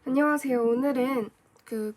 안녕하세요. 오늘은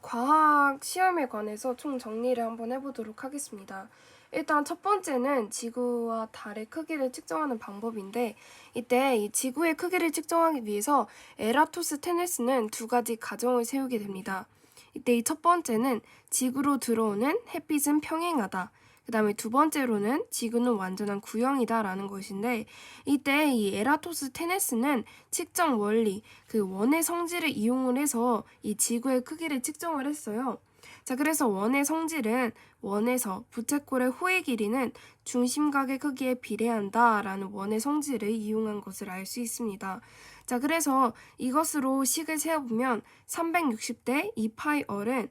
과학 시험에 관해서 총 정리를 한번 해보도록 하겠습니다. 일단 첫 번째는 지구와 달의 크기를 측정하는 방법인데, 이때 이 지구의 크기를 측정하기 위해서 에라토스테네스는 두 가지 가정을 세우게 됩니다. 이때 이 첫 번째는 지구로 들어오는 햇빛은 평행하다. 그 다음에 두 번째로는 지구는 완전한 구형이다 라는 것인데, 이때 이 에라토스테네스는 측정 원리, 원의 성질을 이용을 해서 이 지구의 크기를 측정을 했어요. 자, 그래서 원의 성질은 원에서 부채꼴의 호의 길이는 중심각의 크기에 비례한다 라는 원의 성질을 이용한 것을 알 수 있습니다. 자, 그래서 이것으로 식을 세어보면 360대 2파이얼은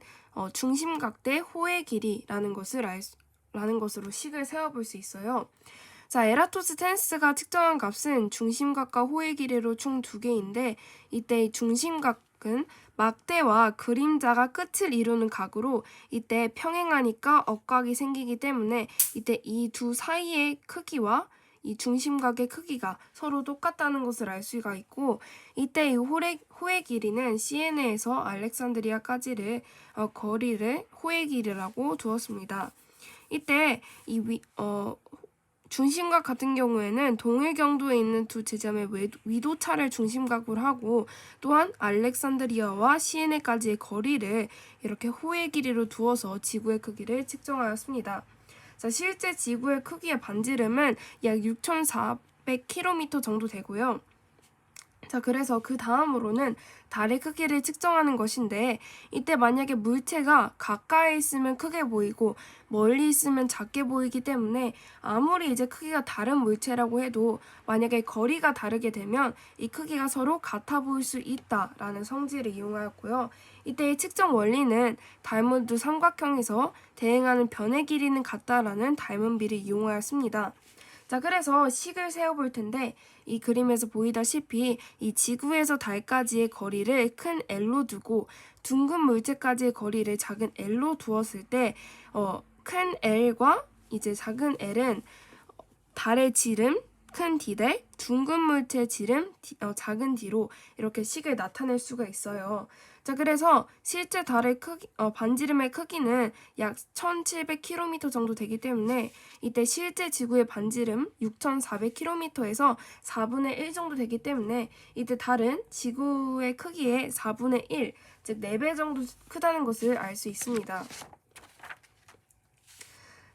중심각 대 호의 길이라는 것으로 식을 세어볼 수 있어요. 자, 에라토스테네스가 측정한 값은 중심각과 호의 길이로 총 두 개인데, 이때 중심각은 막대와 그림자가 끝을 이루는 각으로 이때 평행하니까 억각이 생기기 때문에 이때 이 두 사이의 크기와 이 중심각의 크기가 서로 똑같다는 것을 알 수가 있고, 이때 이 호의 길이는 시에네에서 알렉산드리아까지를 거리를 호의 길이라고 두었습니다. 이때 중심각 같은 경우에는 동일 경도에 있는 두 지점의 위도차를 중심각으로 하고, 또한 알렉산드리아와 시에네까지의 거리를 이렇게 호의 길이로 두어서 지구의 크기를 측정하였습니다. 자, 실제 지구의 크기의 반지름은 약 6,400km 정도 되고요. 자, 그래서 그 다음으로는 달의 크기를 측정하는 것인데, 이때 만약에 물체가 가까이 있으면 크게 보이고 멀리 있으면 작게 보이기 때문에 아무리 이제 크기가 다른 물체라고 해도 만약에 거리가 다르게 되면 이 크기가 서로 같아 보일 수 있다라는 성질을 이용하였고요. 이때의 측정 원리는 닮은 두 삼각형에서 대응하는 변의 길이는 같다라는 닮은 비를 이용하였습니다. 자, 그래서 식을 세어볼 텐데, 이 그림에서 보이다시피 이 지구에서 달까지의 거리를 큰 L로 두고 둥근 물체까지의 거리를 작은 L로 두었을 때 큰 L과 이제 작은 L은 달의 지름 큰 D 대 둥근 물체의 지름 작은 D로 이렇게 식을 나타낼 수가 있어요. 자, 그래서 실제 달의 반지름의 크기는 약 1700km 정도 되기 때문에 이때 실제 지구의 반지름 6400km에서 4분의 1 정도 되기 때문에 이때 달은 지구의 크기의 4분의 1, 즉 4배 정도 크다는 것을 알 수 있습니다.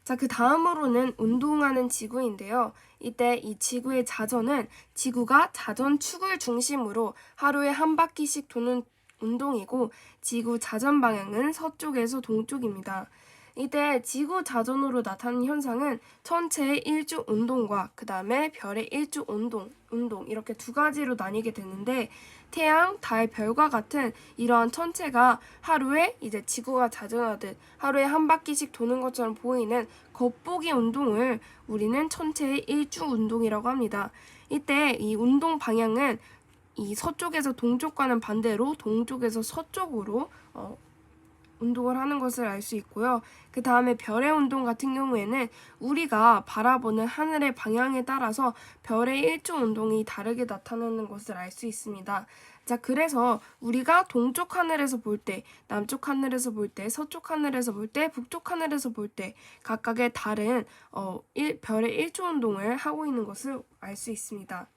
자, 그 다음으로는 운동하는 지구인데요. 이때 이 지구의 자전은 지구가 자전축을 중심으로 하루에 한 바퀴씩 도는 운동이고, 지구 자전 방향은 서쪽에서 동쪽입니다. 이때 지구 자전으로 나타나는 현상은 천체의 일주 운동과 그 다음에 별의 일주 운동 이렇게 두 가지로 나뉘게 되는데, 태양, 달, 별과 같은 이러한 천체가 하루에 이제 지구가 자전하듯 하루에 한 바퀴씩 도는 것처럼 보이는 겉보기 운동을 우리는 천체의 일주 운동이라고 합니다. 이때 이 운동 방향은 이 서쪽에서 동쪽과는 반대로 동쪽에서 서쪽으로 운동을 하는 것을 알 수 있고요. 그 다음에 별의 운동 같은 경우에는 우리가 바라보는 하늘의 방향에 따라서 별의 일주 운동이 다르게 나타나는 것을 알 수 있습니다. 자, 그래서 우리가 동쪽 하늘에서 볼 때, 남쪽 하늘에서 볼 때, 서쪽 하늘에서 볼 때, 북쪽 하늘에서 볼 때 각각의 다른 별의 일주 운동을 하고 있는 것을 알 수 있습니다.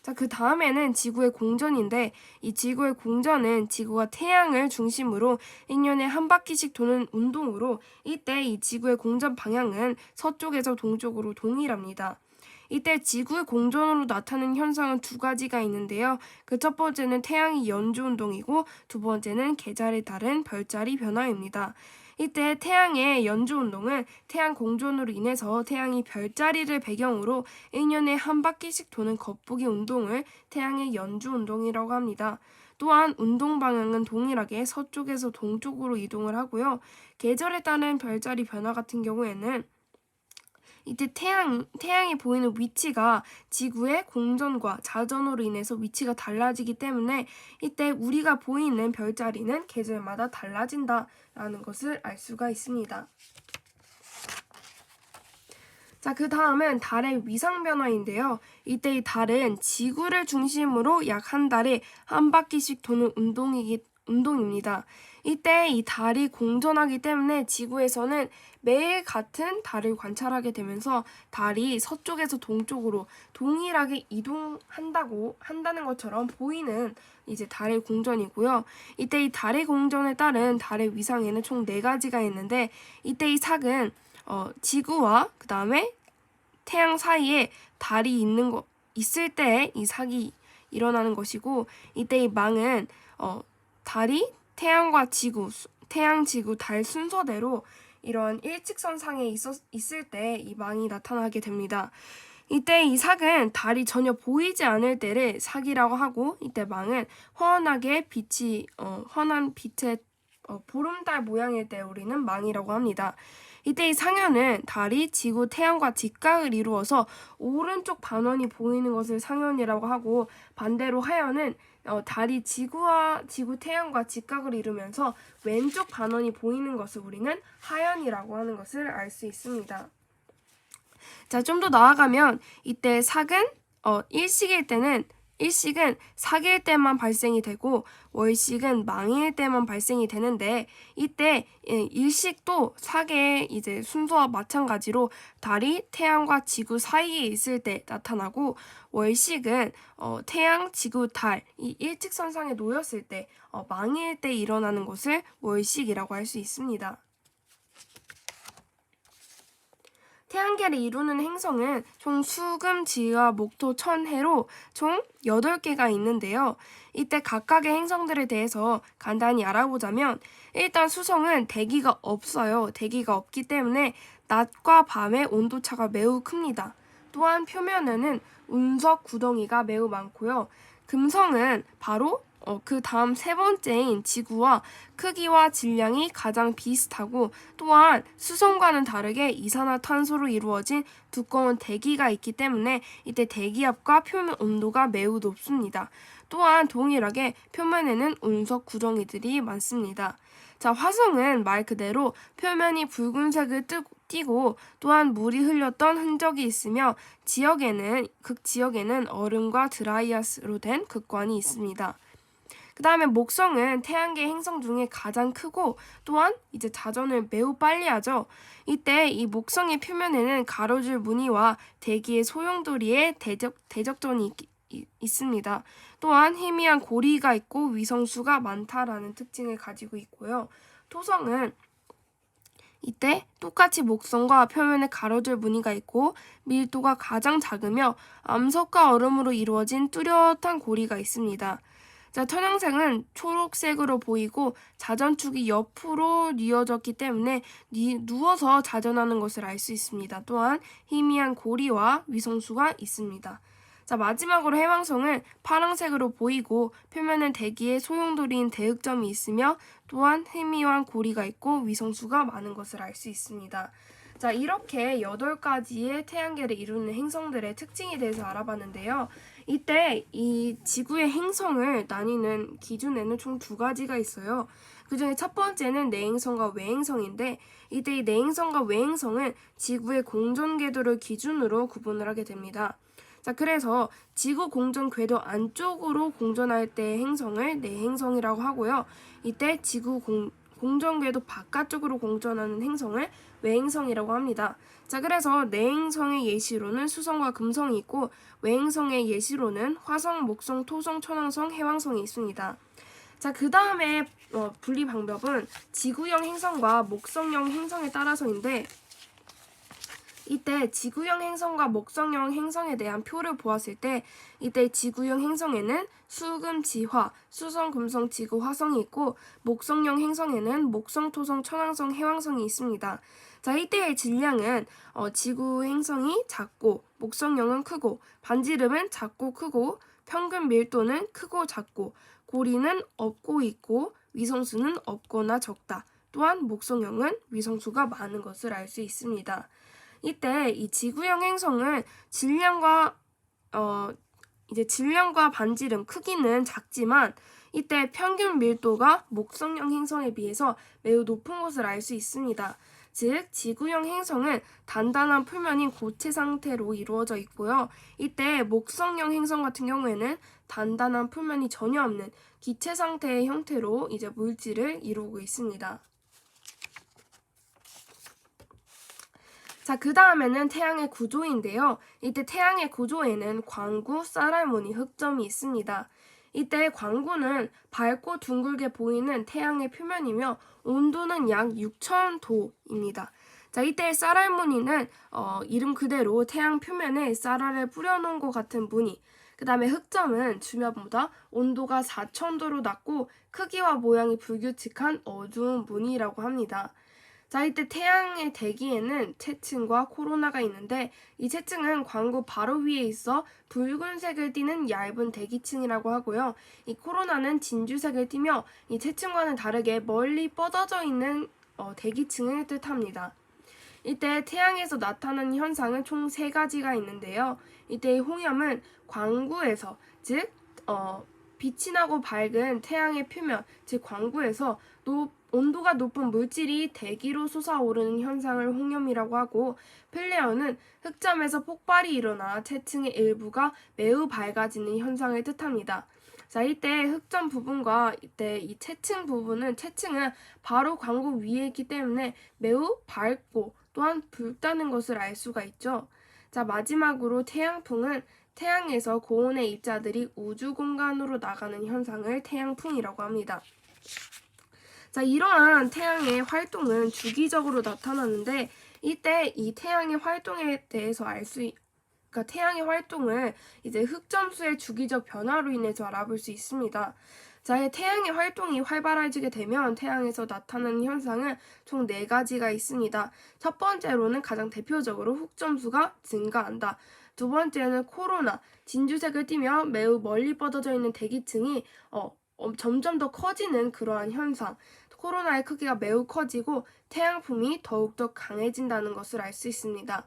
자, 그 다음에는 지구의 공전인데, 이 지구의 공전은 지구가 태양을 중심으로 1년에 한 바퀴씩 도는 운동으로, 이때 이 지구의 공전 방향은 서쪽에서 동쪽으로 동일합니다. 이때 지구의 공전으로 나타나는 현상은 두 가지가 있는데요. 그 첫 번째는 태양이 연주 운동이고, 두 번째는 계절에 따른 별자리 변화입니다. 이때 태양의 연주 운동은 태양 공전으로 인해서 태양이 별자리를 배경으로 1년에 한 바퀴씩 도는 겉보기 운동을 태양의 연주 운동이라고 합니다. 또한 운동 방향은 동일하게 서쪽에서 동쪽으로 이동을 하고요. 계절에 따른 별자리 변화 같은 경우에는 이때 태양이 보이는 위치가 지구의 공전과 자전으로 인해서 위치가 달라지기 때문에 이때 우리가 보이는 별자리는 계절마다 달라진다라는 것을 알 수가 있습니다. 자, 그 다음은 달의 위상 변화인데요. 이때 이 달은 지구를 중심으로 약 한 달에 한 바퀴씩 도는 운동입니다. 이때 이 달이 공전하기 때문에 지구에서는 매일 같은 달을 관찰하게 되면서 달이 서쪽에서 동쪽으로 동일하게 한다는 것처럼 보이는 이제 달의 공전이고요. 이때 이 달의 공전에 따른 달의 위상에는 총 4가지가 있는데 이때 이 sak은 지구와 그 다음에 태양 사이에 달이 있을 때 이 sak이 일어나는 것이고 이때 이 망은 달이 태양과 지구, 태양, 지구, 달 순서대로 이런 일직선상에 있을 때 이 망이 나타나게 됩니다. 이때 이 sak은 달이 전혀 보이지 않을 때를 sak이라고 하고 이때 망은 환한 빛의 보름달 모양일 때 우리는 망이라고 합니다. 이때 이 상현은 달이 지구, 태양과 직각을 이루어서 오른쪽 반원이 보이는 것을 상현이라고 하고 반대로 하현은 달이 지구, 태양과 직각을 이루면서 왼쪽 반원이 보이는 것을 우리는 하현이라고 하는 것을 알 수 있습니다. 자, 좀 더 나아가면 이때 sak은 일식은 sak일 때만 발생이 되고 월식은 망일 때만 발생이 되는데 이때 일식도 sak의 이제 순서와 마찬가지로 달이 태양과 지구 사이에 있을 때 나타나고 월식은 태양, 지구, 달 이 일직선상에 놓였을 때 망일 때 일어나는 것을 월식이라고 할 수 있습니다. 태양계를 이루는 행성은 총 수금, 지화, 목토, 천해로 총 8개가 있는데요. 이때 각각의 행성들에 대해서 간단히 알아보자면 일단 수성은 대기가 없어요. 대기가 없기 때문에 낮과 밤의 온도차가 매우 큽니다. 또한 표면에는 운석 구덩이가 매우 많고요. 금성은 바로 그 다음 3번째인 지구와 크기와 질량이 가장 비슷하고 또한 수성과는 다르게 이산화탄소로 이루어진 두꺼운 대기가 있기 때문에 이때 대기압과 표면 온도가 매우 높습니다. 또한 동일하게 표면에는 운석 구덩이들이 많습니다. 자, 화성은 말 그대로 표면이 붉은색을 띠고 또한 물이 흘렸던 흔적이 있으며 극지역에는 얼음과 드라이아스로 된 극관이 있습니다. 그 다음에 목성은 태양계 행성 중에 가장 크고 또한 이제 자전을 매우 빨리 하죠. 이때 이 목성의 표면에는 가로줄 무늬와 대기의 소용돌이의 대적전이 있습니다. 또한 희미한 고리가 있고 위성수가 많다라는 특징을 가지고 있고요. 토성은 이때 똑같이 목성과 표면에 가로줄 무늬가 있고 밀도가 가장 작으며 암석과 얼음으로 이루어진 뚜렷한 고리가 있습니다. 자, 천왕색은 초록색으로 보이고 자전축이 옆으로 뉘어졌기 때문에 누워서 자전하는 것을 알 수 있습니다. 또한 희미한 고리와 위성수가 있습니다. 자, 마지막으로 해왕성은 파란색으로 보이고 표면은 대기의 소용돌이인 대극점이 있으며 또한 희미한 고리가 있고 위성수가 많은 것을 알 수 있습니다. 자, 이렇게 8가지의 태양계를 이루는 행성들의 특징에 대해서 알아봤는데요. 이때 이 지구의 행성을 나뉘는 기준에는 총 2가지가 있어요. 그 중에 첫 번째는 내행성과 외행성인데 이때 이 내행성과 외행성은 지구의 공전 궤도를 기준으로 구분을 하게 됩니다. 자, 그래서 지구 공전 궤도 안쪽으로 공전할 때의 행성을 내행성이라고 하고요. 이때 지구 공전 궤도 바깥쪽으로 공전하는 행성을 외행성이라고 합니다. 자, 그래서 내행성의 예시로는 수성과 금성이 있고 외행성의 예시로는 화성, 목성, 토성, 천왕성, 해왕성이 있습니다. 자, 그 다음에 분리 방법은 지구형 행성과 목성형 행성에 따라서인데 이때 지구형 행성과 목성형 행성에 대한 표를 보았을 때 이때 지구형 행성에는 수금, 지화, 수성, 금성, 지구, 화성이 있고 목성형 행성에는 목성, 토성, 천왕성, 해왕성이 있습니다. 자, 이때의 질량은 지구 행성이 작고 목성형은 크고 반지름은 작고 크고 평균 밀도는 크고 작고 고리는 없고 있고 위성수는 없거나 적다. 또한 목성형은 위성수가 많은 것을 알 수 있습니다. 이때 이 지구형 행성은 질량과 반지름 크기는 작지만 이때 평균 밀도가 목성형 행성에 비해서 매우 높은 것을 알 수 있습니다. 즉 지구형 행성은 단단한 표면인 고체 상태로 이루어져 있고요. 이때 목성형 행성 같은 경우에는 단단한 표면이 전혀 없는 기체 상태의 형태로 이제 물질을 이루고 있습니다. 자, 그 다음에는 태양의 구조인데요. 이때 태양의 구조에는 광구, 쌀알무늬, 흑점이 있습니다. 이때 광구는 밝고 둥글게 보이는 태양의 표면이며 온도는 약 6000도입니다. 자, 이때 쌀알무늬는 이름 그대로 태양 표면에 쌀알을 뿌려놓은 것 같은 무늬. 그 다음에 흑점은 주변보다 온도가 4000도로 낮고 크기와 모양이 불규칙한 어두운 무늬라고 합니다. 자, 이때 태양의 대기에는 채층과 코로나가 있는데 이 채층은 광구 바로 위에 있어 붉은색을 띠는 얇은 대기층이라고 하고요. 이 코로나는 진주색을 띠며 이 채층과는 다르게 멀리 뻗어져 있는 대기층을 뜻합니다. 이때 태양에서 나타나는 현상은 총 3가지가 있는데요. 이때 홍염은 광구에서, 즉 빛이 나고 밝은 태양의 표면, 즉 광구에서 온도가 높은 물질이 대기로 솟아오르는 현상을 홍염이라고 하고, 플레어는 흑점에서 폭발이 일어나 채층의 일부가 매우 밝아지는 현상을 뜻합니다. 자, 이때 흑점 부분과 이때 이 채층은 바로 광구 위에 있기 때문에 매우 밝고 또한 붉다는 것을 알 수가 있죠. 자, 마지막으로 태양풍은 태양에서 고온의 입자들이 우주 공간으로 나가는 현상을 태양풍이라고 합니다. 자, 이러한 태양의 활동은 주기적으로 나타나는데 이때 이 태양의 활동에 대해서 그러니까 태양의 활동을 이제 흑점수의 주기적 변화로 인해서 알아볼 수 있습니다. 자, 태양의 활동이 활발해지게 되면 태양에서 나타나는 현상은 총 4가지가 있습니다. 첫 번째로는 가장 대표적으로 흑점수가 증가한다. 두 번째는 코로나, 진주색을 띠며 매우 멀리 뻗어져 있는 대기층이 점점 더 커지는 그러한 현상. 코로나의 크기가 매우 커지고 태양풍이 더욱더 강해진다는 것을 알 수 있습니다.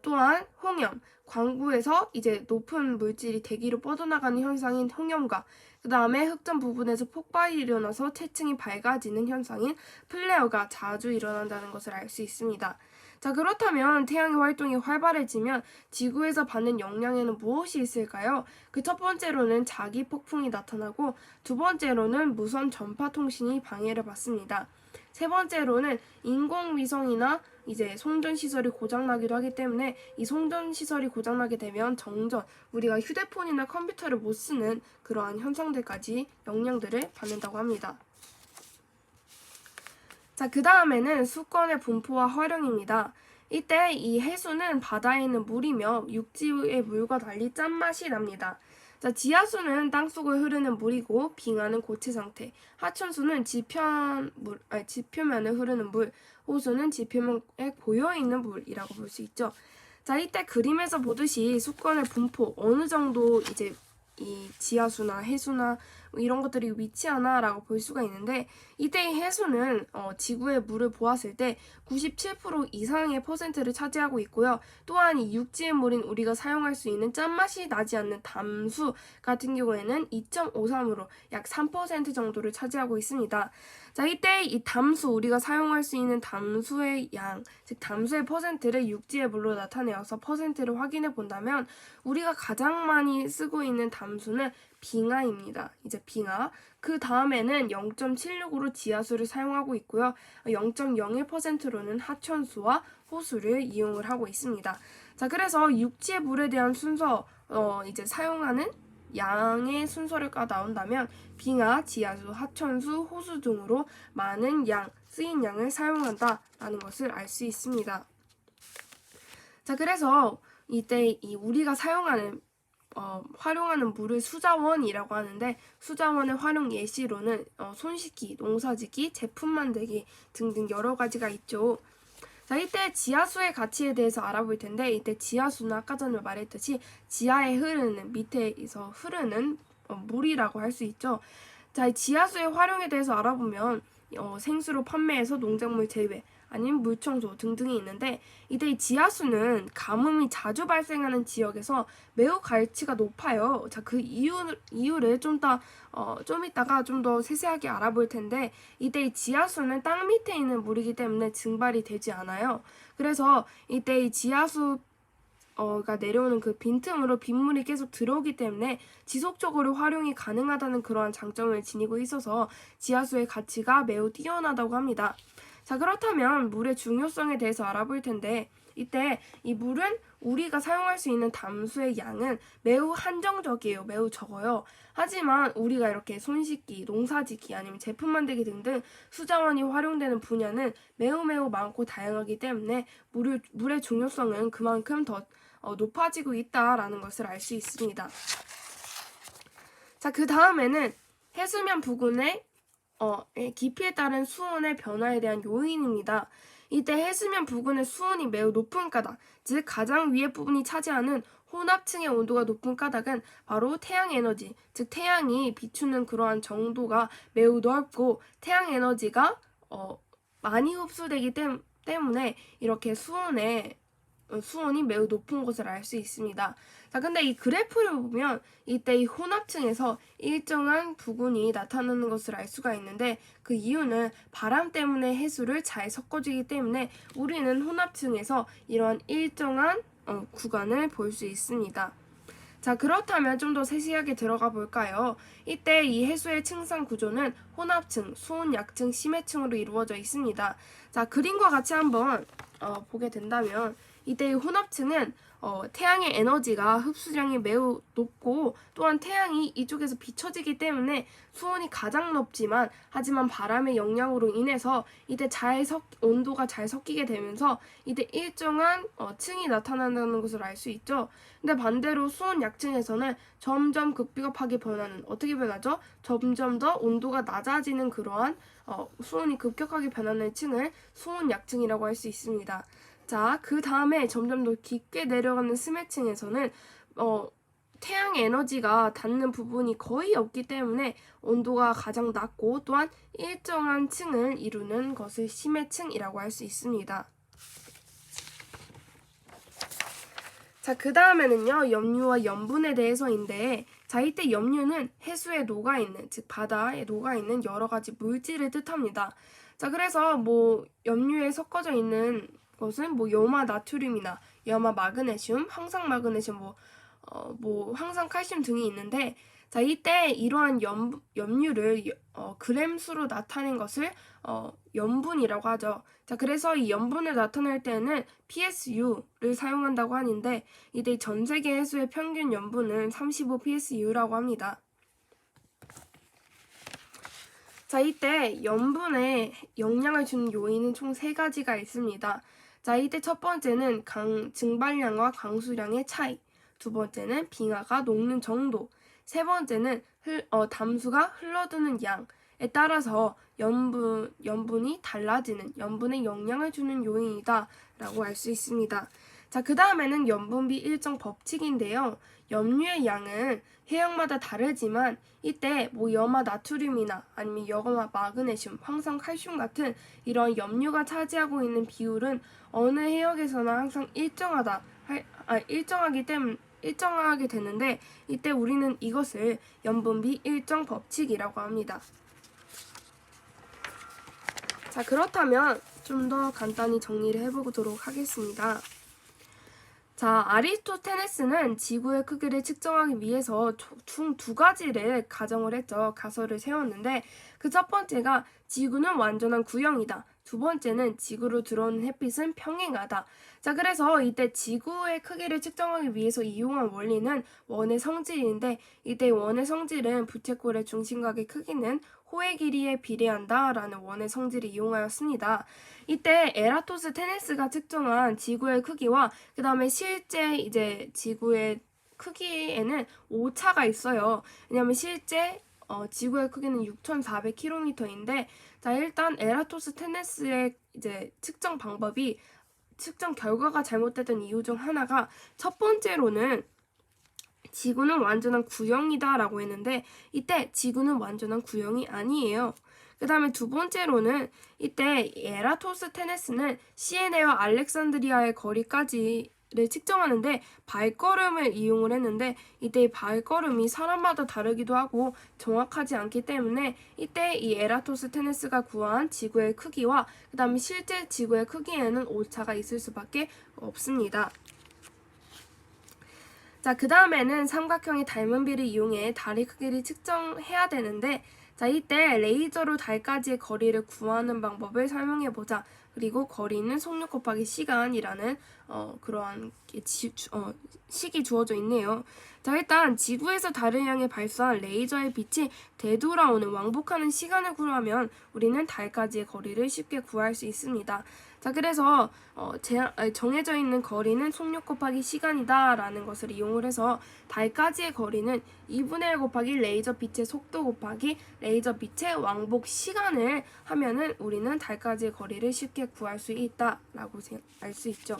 또한 홍염, 광구에서 이제 높은 물질이 대기로 뻗어나가는 현상인 홍염과 그 다음에 흑점 부분에서 폭발이 일어나서 채층이 밝아지는 현상인 플레어가 자주 일어난다는 것을 알 수 있습니다. 자, 그렇다면 태양의 활동이 활발해지면 지구에서 받는 영향에는 무엇이 있을까요? 그 첫 번째로는 자기 폭풍이 나타나고 두 번째로는 무선 전파 통신이 방해를 받습니다. 세 번째로는 인공위성이나 이제 송전시설이 고장나기도 하기 때문에 이 송전시설이 고장나게 되면 정전, 우리가 휴대폰이나 컴퓨터를 못 쓰는 그러한 현상들까지 영향들을 받는다고 합니다. 자, 그 다음에는 수권의 분포와 활용입니다. 이때 이 해수는 바다에 있는 물이며 육지의 물과 달리 짠맛이 납니다. 자, 지하수는 땅속을 흐르는 물이고 빙하는 고체 상태, 하천수는 지표면을 흐르는 물, 호수는 지표면에 고여있는 물이라고 볼 수 있죠. 자, 이때 그림에서 보듯이 수권의 분포, 어느 정도 이제 이 지하수나 해수나 이런 것들이 위치하나라고 볼 수가 있는데 이때 이 해수는 지구의 물을 보았을 때 97% 이상의 퍼센트를 차지하고 있고요. 또한 이 육지의 물인 우리가 사용할 수 있는 짠맛이 나지 않는 담수 같은 경우에는 2.53으로 약 3% 정도를 차지하고 있습니다. 자, 이때 이 담수, 우리가 사용할 수 있는 담수의 양, 즉 담수의 퍼센트를 육지의 물로 나타내어서 퍼센트를 확인해 본다면 우리가 가장 많이 쓰고 있는 담수는 빙하입니다. 이제 빙하. 그 다음에는 0.76으로 지하수를 사용하고 있고요. 0.01%로는 하천수와 호수를 이용을 하고 있습니다. 자, 그래서 육지의 물에 대한 순서, 이제 사용하는 양의 순서를 나온다면 빙하, 지하수, 하천수, 호수 등으로 많은 쓰인 양을 사용한다라는 것을 알 수 있습니다. 자, 그래서 이때 우리가 활용하는 물을 수자원이라고 하는데 수자원의 활용 예시로는 손씻기, 농사짓기, 제품 만들기 등등 여러 가지가 있죠. 자, 이때 지하수의 가치에 대해서 알아볼 텐데 이때 지하수는 아까 전에 말했듯이 지하에 흐르는 밑에서 흐르는 물이라고 할 수 있죠. 자, 지하수의 활용에 대해서 알아보면 생수로 판매해서 농작물 재배 아니면 물청소 등등이 있는데 이때 이 지하수는 가뭄이 자주 발생하는 지역에서 매우 가치가 높아요. 자, 그 이유를 좀 이따가 좀 더 세세하게 알아볼 텐데 이때 이 지하수는 땅 밑에 있는 물이기 때문에 증발이 되지 않아요. 그래서 이때 이 지하수 가 내려오는 그 빈틈으로 빗물이 계속 들어오기 때문에 지속적으로 활용이 가능하다는 그러한 장점을 지니고 있어서 지하수의 가치가 매우 뛰어나다고 합니다. 자, 그렇다면 물의 중요성에 대해서 알아볼 텐데 이때 이 물은 우리가 사용할 수 있는 담수의 양은 매우 한정적이에요. 매우 적어요. 하지만 우리가 이렇게 손 씻기, 농사 짓기 아니면 제품 만들기 등등 수자원이 활용되는 분야는 매우 많고 다양하기 때문에 물의 중요성은 그만큼 더 높아지고 있다라는 것을 알 수 있습니다. 자, 그 다음에는 해수면 부근의 깊이에 따른 수온의 변화에 대한 요인입니다. 이때 해수면 부근의 수온이 매우 높은 까닭, 즉 가장 위에 부분이 차지하는 혼합층의 온도가 높은 까닭은 바로 태양 에너지, 즉 태양이 비추는 그러한 정도가 매우 넓고 태양 에너지가 많이 흡수되기 때문에 이렇게 수온이 매우 높은 것을 알 수 있습니다. 자, 근데 이 그래프를 보면 이때 이 혼합층에서 일정한 부분이 나타나는 것을 알 수가 있는데 그 이유는 바람 때문에 해수를 잘 섞어주기 때문에 우리는 혼합층에서 이러한 일정한 구간을 볼 수 있습니다. 자, 그렇다면 좀 더 세세하게 들어가 볼까요? 이때 이 해수의 층상 구조는 혼합층, 수온 약층, 심해층으로 이루어져 있습니다. 자, 그림과 같이 한번 보게 된다면 이때 이 혼합층은 태양의 에너지가 흡수량이 매우 높고 또한 태양이 이쪽에서 비춰지기 때문에 수온이 가장 높지만 하지만 바람의 영향으로 인해서 이때 온도가 잘 섞이게 되면서 이때 일정한 층이 나타난다는 것을 알 수 있죠. 근데 반대로 수온 약층에서는 점점 급격하게 변하는 어떻게 변하죠? 점점 더 온도가 낮아지는 그러한 수온이 급격하게 변하는 층을 수온 약층이라고 할 수 있습니다. 자, 그 다음에 점점 더 깊게 내려가는 심해층에서는 태양 에너지가 닿는 부분이 거의 없기 때문에 온도가 가장 낮고 또한 일정한 층을 이루는 것을 심해층이라고 할 수 있습니다. 자, 그 다음에는요, 염류와 염분에 대해서인데, 자, 이때 염류는 해수에 녹아있는, 즉 바다에 녹아있는 여러 가지 물질을 뜻합니다. 자, 그래서 염류에 섞어져 있는 것은 염화 나트륨이나 염화 마그네슘, 황산 마그네슘, 황산 칼슘 등이 있는데, 자, 이때 이러한 염류를 그램 수로 나타낸 것을 염분이라고 하죠. 자, 그래서 이 염분을 나타낼 때는 PSU를 사용한다고 하는데 이때 전 세계 해수의 평균 염분은 35 PSU라고 합니다. 자, 이때 염분에 영향을 주는 요인은 총 3가지가 있습니다. 자, 이때 첫 번째는 증발량과 강수량의 차이, 두 번째는 빙하가 녹는 정도, 세 번째는 담수가 흘러드는 양에 따라서 염분이 달라지는 염분에 영향을 주는 요인이다 라고 알 수 있습니다. 자, 그 다음에는 염분비 일정 법칙인데요. 염류의 양은 해역마다 다르지만 이때 염화 나트륨이나 아니면 염화 마그네슘, 황산 칼슘 같은 이런 염류가 차지하고 있는 비율은 어느 해역에서나 항상 일정하게 되는데 이때 우리는 이것을 염분비 일정 법칙이라고 합니다. 자, 그렇다면 좀 더 간단히 정리를 해보도록 하겠습니다. 자, 아리스토테네스는 지구의 크기를 측정하기 위해서 총 2가지를 가정을 했죠. 가설을 세웠는데 그 첫 번째가 지구는 완전한 구형이다. 두 번째는 지구로 들어오는 햇빛은 평행하다. 자, 그래서 이때 지구의 크기를 측정하기 위해서 이용한 원리는 원의 성질인데 이때 원의 성질은 부채꼴의 중심각의 크기는 호의 길이에 비례한다라는 원의 성질을 이용하였습니다. 이때 에라토스테네스가 측정한 지구의 크기와 그 다음에 실제 이제 지구의 크기에는 오차가 있어요. 왜냐하면 실제 지구의 크기는 6,400km인데 자, 일단 에라토스테네스의 이제 측정 방법이 측정 결과가 잘못됐던 이유 중 하나가 첫 번째로는 지구는 완전한 구형이다 라고 했는데 이때 지구는 완전한 구형이 아니에요. 그 다음에 두 번째로는 이때 에라토스테네스는 시에네와 알렉산드리아의 거리까지를 측정하는데 발걸음을 이용을 했는데 이때 이 발걸음이 사람마다 다르기도 하고 정확하지 않기 때문에 이때 이 에라토스테네스가 구한 지구의 크기와 그 다음에 실제 지구의 크기에는 오차가 있을 수밖에 없습니다. 자, 그 다음에는 삼각형의 닮은비를 이용해 달의 크기를 측정해야 되는데, 자, 이때 레이저로 달까지의 거리를 구하는 방법을 설명해보자. 그리고 거리는 속력 곱하기 시간이라는 그러한 식이 주어져 있네요. 자, 일단 지구에서 달을 향해 발사한 레이저의 빛이 되돌아오는 왕복하는 시간을 구하면 우리는 달까지의 거리를 쉽게 구할 수 있습니다. 자, 그래서 정해져 있는 거리는 속력 곱하기 시간이다 라는 것을 이용을 해서 달까지의 거리는 2분의 1 곱하기 레이저 빛의 속도 곱하기 레이저 빛의 왕복 시간을 하면은 우리는 달까지의 거리를 쉽게 구할 수 있다 라고 알 수 있죠.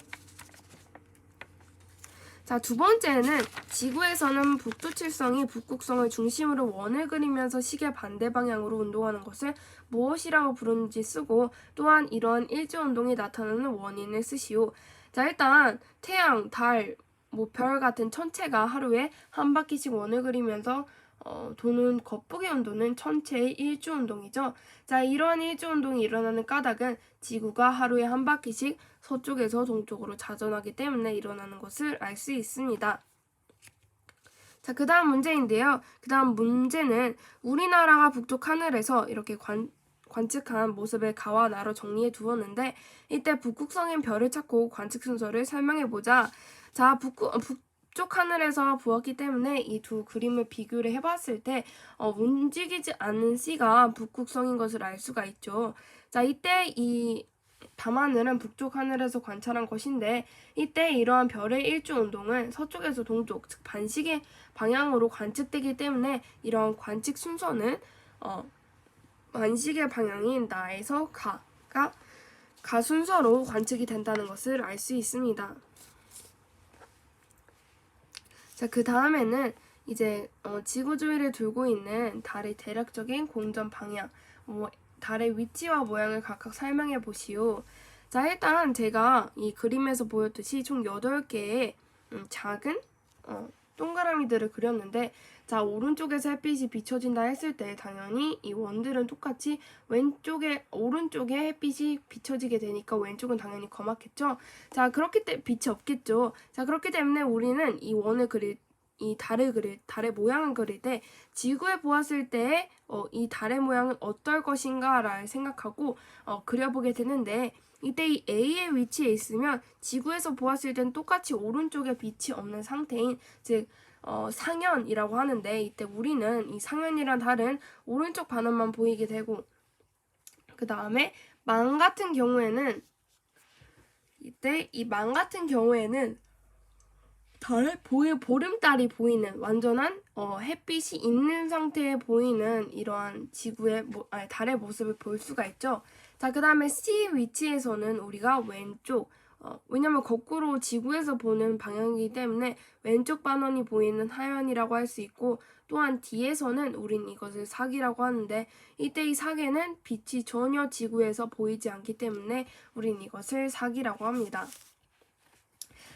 자, 두 번째는 지구에서는 북두칠성이 북극성을 중심으로 원을 그리면서 시계 반대 방향으로 운동하는 것을 무엇이라고 부르는지 쓰고, 또한 이러한 일지운동이 나타나는 원인을 쓰시오. 자, 일단 태양, 달, 별 같은 천체가 하루에 한 바퀴씩 원을 그리면서 도는 겉보기 운동은 천체의 일주운동이죠. 자, 이러한 일주운동이 일어나는 까닭은 지구가 하루에 한 바퀴씩 서쪽에서 동쪽으로 자전하기 때문에 일어나는 것을 알 수 있습니다. 자, 그 다음 문제인데요. 그 다음 문제는 우리나라가 북쪽 하늘에서 이렇게 관측한 모습을 가와 나로 정리해 두었는데, 이때 북극성인 별을 찾고 관측 순서를 설명해보자. 자, 북쪽 하늘에서 보았기 때문에 이 두 그림을 비교를 해봤을 때 움직이지 않는 C가 북극성인 것을 알 수가 있죠. 자, 이때 이 밤하늘은 북쪽 하늘에서 관찰한 것인데, 이때 이러한 별의 일주운동은 서쪽에서 동쪽, 즉 반시계 방향으로 관측되기 때문에 이러한 관측 순서는 반시계 방향인 나에서 가 순서로 관측이 된다는 것을 알 수 있습니다. 자, 그 다음에는 이제 지구 주위를 돌고 있는 달의 대략적인 공전 방향, 달의 위치와 모양을 각각 설명해 보시오. 자, 일단 제가 이 그림에서 보였듯이 총 8개의 작은 동그라미들을 그렸는데, 자, 오른쪽에서 햇빛이 비춰진다 했을 때 당연히 이 원들은 똑같이 오른쪽에 햇빛이 비춰지게 되니까 왼쪽은 당연히 검았겠죠. 자, 빛이 없겠죠. 자, 그렇기 때문에 우리는 이 달의 모양을 그릴 때 지구에 보았을 때 이 달의 모양은 어떨 것인가를 생각하고 그려보게 되는데, 이때 이 A의 위치에 있으면 지구에서 보았을 땐 똑같이 오른쪽에 빛이 없는 상태인, 즉 상현이라고 하는데, 이때 우리는 이 상현이란 달은 오른쪽 반원만 보이게 되고, 그 다음에 망 같은 경우에는 달의 보름달이 보이는 완전한 햇빛이 있는 상태에 보이는 이러한 달의 모습을 볼 수가 있죠. 자, 그 다음에 C 위치에서는 우리가 왼쪽, 왜냐면 거꾸로 지구에서 보는 방향이기 때문에 왼쪽 반원이 보이는 하현이라고 할 수 있고, 또한 D에서는 우린 이것을 사기라고 하는데, 이때 이 사계는 빛이 전혀 지구에서 보이지 않기 때문에 우린 이것을 사기라고 합니다.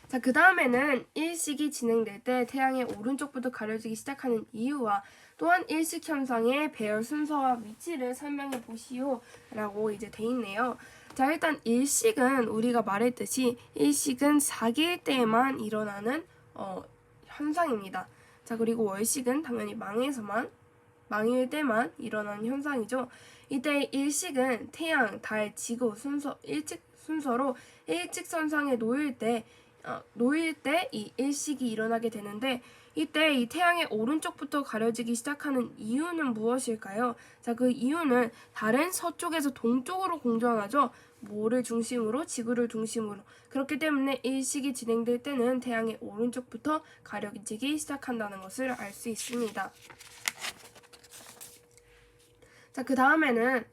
자, 그 다음에는 일식이 진행될 때 태양의 오른쪽부터 가려지기 시작하는 이유와 또한 일식 현상의 배열 순서와 위치를 설명해 보시오 라고 이제 돼 있네요. 자, 일단 일식은 우리가 말했듯이 일식은 사계일 때에만 일어나는 현상입니다. 자, 그리고 월식은 당연히 망일 때만 일어나는 현상이죠. 이때 일식은 태양, 달, 지구 순서로 일직선상에 놓일 때 이 일식이 일어나게 되는데, 이때 이 태양의 오른쪽부터 가려지기 시작하는 이유는 무엇일까요? 자, 그 이유는 달은 서쪽에서 동쪽으로 공전하죠. 뭐를 중심으로? 지구를 중심으로. 그렇기 때문에 일식이 진행될 때는 태양의 오른쪽부터 가려지기 시작한다는 것을 알 수 있습니다. 자, 그 다음에는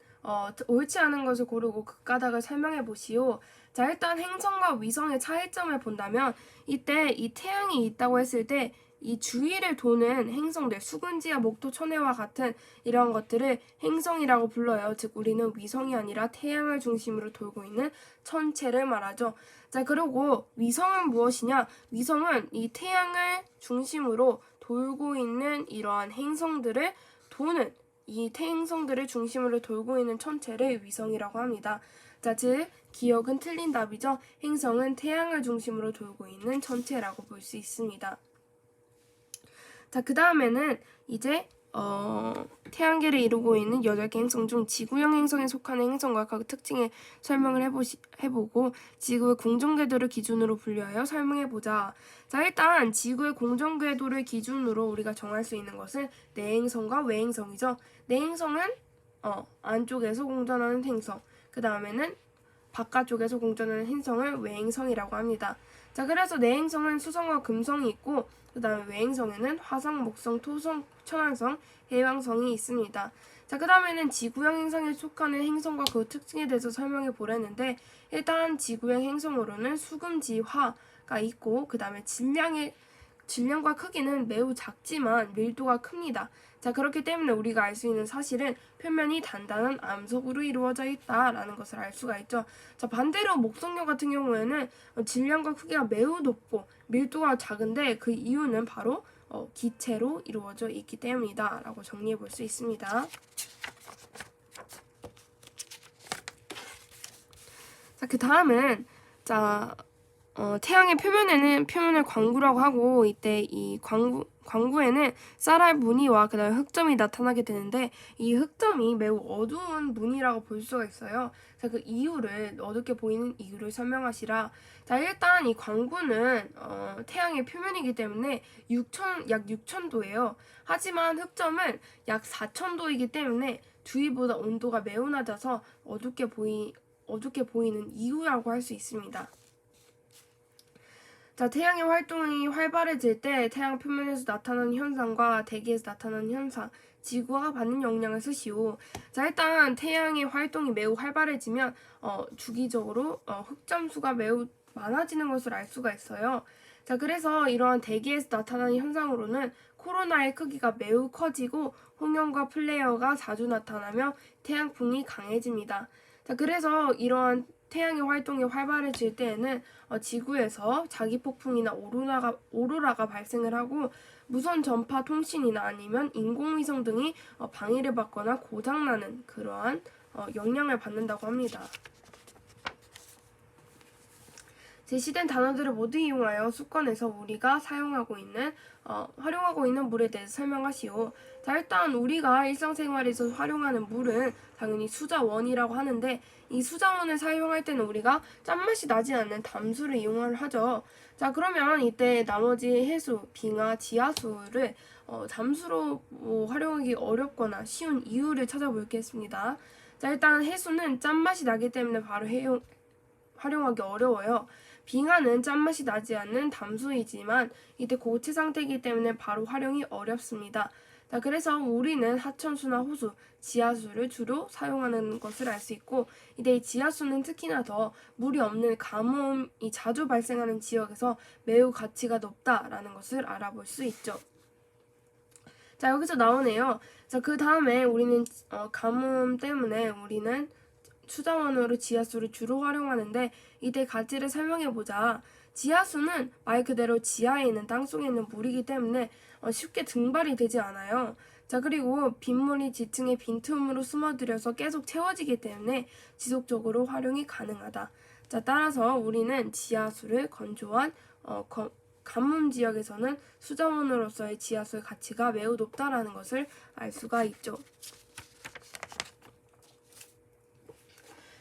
옳지 않은 것을 고르고 그 까닭을 설명해 보시오. 자, 일단 행성과 위성의 차이점을 본다면, 이때 이 태양이 있다고 했을 때 이 주위를 도는 행성들, 수금지와 목토, 천해와 같은 이런 것들을 행성이라고 불러요. 즉 우리는 위성이 아니라 태양을 중심으로 돌고 있는 천체를 말하죠. 자, 그리고 위성은 무엇이냐? 위성은 이 태양을 중심으로 돌고 있는 이러한 행성들을 도는, 이 행성들을 중심으로 돌고 있는 천체를 위성이라고 합니다. 자, 즉 기억은 틀린 답이죠. 행성은 태양을 중심으로 돌고 있는 천체라고 볼 수 있습니다. 자, 그 다음에는 이제 태양계를 이루고 있는 8개 행성 중 지구형 행성에 속하는 행성과 각 특징에 설명을 해보고 지구의 공전궤도를 기준으로 분류하여 설명해보자. 자, 일단 지구의 공전궤도를 기준으로 우리가 정할 수 있는 것은 내행성과 외행성이죠. 내행성은 안쪽에서 공전하는 행성, 그 다음에는 바깥쪽에서 공전하는 행성을 외행성이라고 합니다. 자, 그래서 내행성은 수성과 금성이 있고 그 다음에 외행성에는 화성, 목성, 토성, 천왕성, 해왕성이 있습니다. 자, 그 다음에는 지구형 행성에 속하는 행성과 그 특징에 대해서 설명해 보려는데 일단 지구형 행성으로는 수금지화가 있고 그 다음에 질량과 크기는 매우 작지만 밀도가 큽니다. 자, 그렇기 때문에 우리가 알 수 있는 사실은 표면이 단단한 암석으로 이루어져 있다라는 것을 알 수가 있죠. 자, 반대로 목성류 같은 경우에는 질량과 크기가 매우 높고 밀도가 작은데 그 이유는 바로 기체로 이루어져 있기 때문이다 라고 정리해 볼 수 있습니다. 자, 그 다음은 태양의 표면을 광구라고 하고 이때 이 광구에는 쌀알 무늬와 그다음에 흑점이 나타나게 되는데 이 흑점이 매우 어두운 무늬라고 볼 수가 있어요. 자, 그 이유를 어둡게 보이는 이유를 설명하시라. 자, 일단 이 광구는 태양의 표면이기 때문에 약 6,000도예요. 하지만 흑점은 약 4,000도이기 때문에 주위보다 온도가 매우 낮아서 어둡게 보이는 이유라고 할 수 있습니다. 자, 태양의 활동이 활발해질 때 태양 표면에서 나타나는 현상과 대기에서 나타나는 현상, 지구가 받는 영향을 쓰시오. 자, 일단 태양의 활동이 매우 활발해지면 주기적으로 흑점수가 매우 많아지는 것을 알 수가 있어요. 자, 그래서 이러한 대기에서 나타나는 현상으로는 코로나의 크기가 매우 커지고 홍연과 플레어가 자주 나타나며 태양풍이 강해집니다. 자, 그래서 이러한 태양의 활동이 활발해질 때에는 지구에서 자기폭풍이나 오로라가 발생을 하고 무선 전파 통신이나 아니면 인공위성 등이 방해를 받거나 고장나는 그러한 영향을 받는다고 합니다. 제시된 단어들을 모두 이용하여 수권에서 우리가 활용하고 있는 물에 대해서 설명하시오. 자, 일단 우리가 일상생활에서 활용하는 물은 당연히 수자원이라고 하는데 이 수자원을 사용할 때는 우리가 짠맛이 나지 않는 담수를 이용을 하죠. 자, 그러면 이때 나머지 해수, 빙하, 지하수를 담수로 활용하기 어렵거나 쉬운 이유를 찾아보겠습니다. 자, 일단 해수는 짠맛이 나기 때문에 바로 활용하기 어려워요. 빙하는 짠맛이 나지 않는 담수이지만 이때 고체 상태이기 때문에 바로 활용이 어렵습니다. 자, 그래서 우리는 하천수나 호수, 지하수를 주로 사용하는 것을 알 수 있고 이때 이 지하수는 특히나 더 물이 없는 가뭄이 자주 발생하는 지역에서 매우 가치가 높다라는 것을 알아볼 수 있죠. 자, 여기서 나오네요. 자, 그 다음에 우리는 가뭄 때문에 우리는 수자원으로 지하수를 주로 활용하는데 이때 가치를 설명해보자. 지하수는 말 그대로 지하에 있는 땅속에 있는 물이기 때문에 쉽게 증발이 되지 않아요. 자, 그리고 빗물이 지층의 빈틈으로 숨어들여서 계속 채워지기 때문에 지속적으로 활용이 가능하다. 자, 따라서 우리는 지하수를 건조한 가뭄 지역에서는 수자원으로서의 지하수의 가치가 매우 높다라는 것을 알 수가 있죠.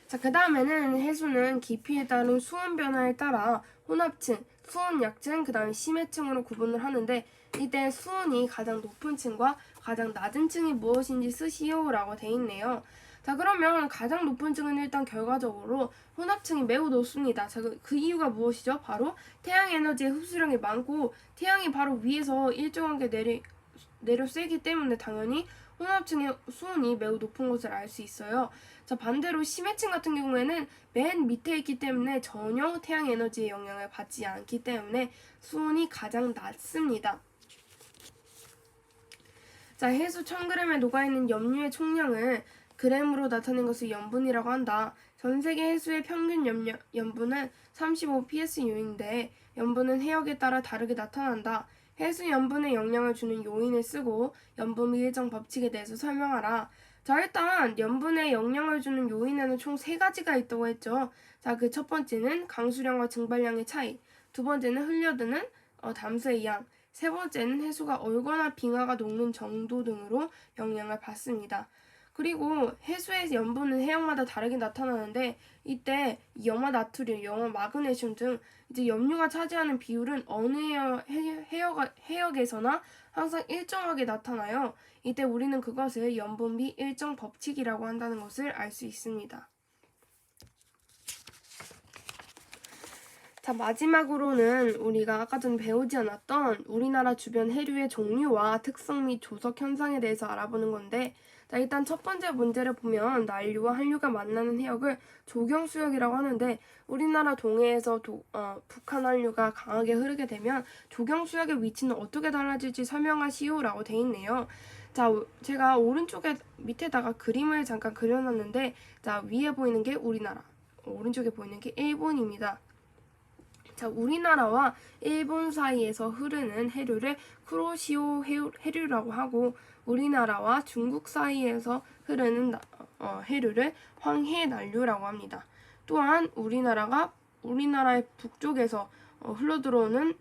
자, 그 다음에는 해수는 깊이에 따른 수온 변화에 따라 혼합층, 수온 약층, 그 다음에 심해층으로 구분을 하는데 이때 수온이 가장 높은 층과 가장 낮은 층이 무엇인지 쓰시오라고 돼 있네요. 자, 그러면 가장 높은 층은 일단 결과적으로 혼합층이 매우 높습니다. 자, 그 이유가 무엇이죠? 바로 태양 에너지의 흡수량이 많고 태양이 바로 위에서 일정하게 내려 쐬기 때문에 당연히 혼합층의 수온이 매우 높은 것을 알 수 있어요. 자, 반대로 심해층 같은 경우에는 맨 밑에 있기 때문에 전혀 태양 에너지의 영향을 받지 않기 때문에 수온이 가장 낮습니다. 자, 해수 1000g에 녹아있는 염류의 총량을 g으로 나타낸 것을 염분이라고 한다. 전 세계 해수의 평균 염분은 35 psu인데 염분은 해역에 따라 다르게 나타난다. 해수 염분에 영향을 주는 요인을 쓰고 염분 일정 법칙에 대해서 설명하라. 자, 일단 염분에 영향을 주는 요인에는 총 3가지가 있다고 했죠. 자, 그 첫 번째는 강수량과 증발량의 차이, 두 번째는 흘려드는 담수의 양, 세 번째는 해수가 얼거나 빙하가 녹는 정도 등으로 영향을 받습니다. 그리고 해수의 염분은 해역마다 다르게 나타나는데 이때 염화 나트륨, 염화 마그네슘 등 이제 염료가 차지하는 비율은 어느 해역에서나 항상 일정하게 나타나요. 이때 우리는 그것을 염분비 일정 법칙이라고 한다는 것을 알 수 있습니다. 자, 마지막으로는 우리가 아까 전에 배우지 않았던 우리나라 주변 해류의 종류와 특성 및 조석 현상에 대해서 알아보는 건데, 자, 일단 첫 번째 문제를 보면 난류와 한류가 만나는 해역을 조경수역이라고 하는데, 우리나라 동해에서 북한 한류가 강하게 흐르게 되면 조경수역의 위치는 어떻게 달라질지 설명하시오라고 돼 있네요. 자, 제가 오른쪽에 밑에다가 그림을 잠깐 그려놨는데, 자, 위에 보이는 게 우리나라, 오른쪽에 보이는 게 일본입니다. 자, 우리나라와 일본 사이에서 흐르는 해류를 쿠로시오 해류라고 하고, 우리나라와 중국 사이에서 흐르는 해류를 황해난류라고 합니다. 또한 우리나라의 북쪽에서 흘러들어오는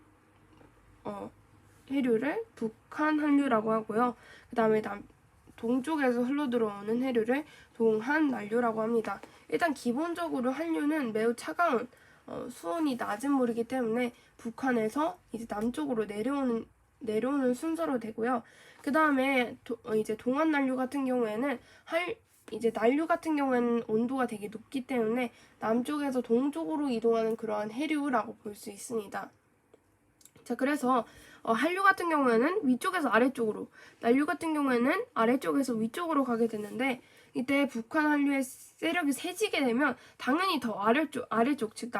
해류를 북한한류라고 하고요. 그 다음에 동쪽에서 흘러들어오는 해류를 동한난류라고 합니다. 일단 기본적으로 한류는 매우 차가운 수온이 낮은 물이기 때문에 북한에서 이제 남쪽으로 내려오는 순서로 되고요. 그 다음에 이제 동안난류 같은 경우에는 이제 난류 같은 경우에는 온도가 되게 높기 때문에 남쪽에서 동쪽으로 이동하는 그러한 해류라고 볼 수 있습니다. 자, 그래서 한류 같은 경우에는 위쪽에서 아래쪽으로, 난류 같은 경우에는 아래쪽에서 위쪽으로 가게 되는데, 이때 북한 한류의 세력이 세지게 되면 당연히 더 아래쪽, 즉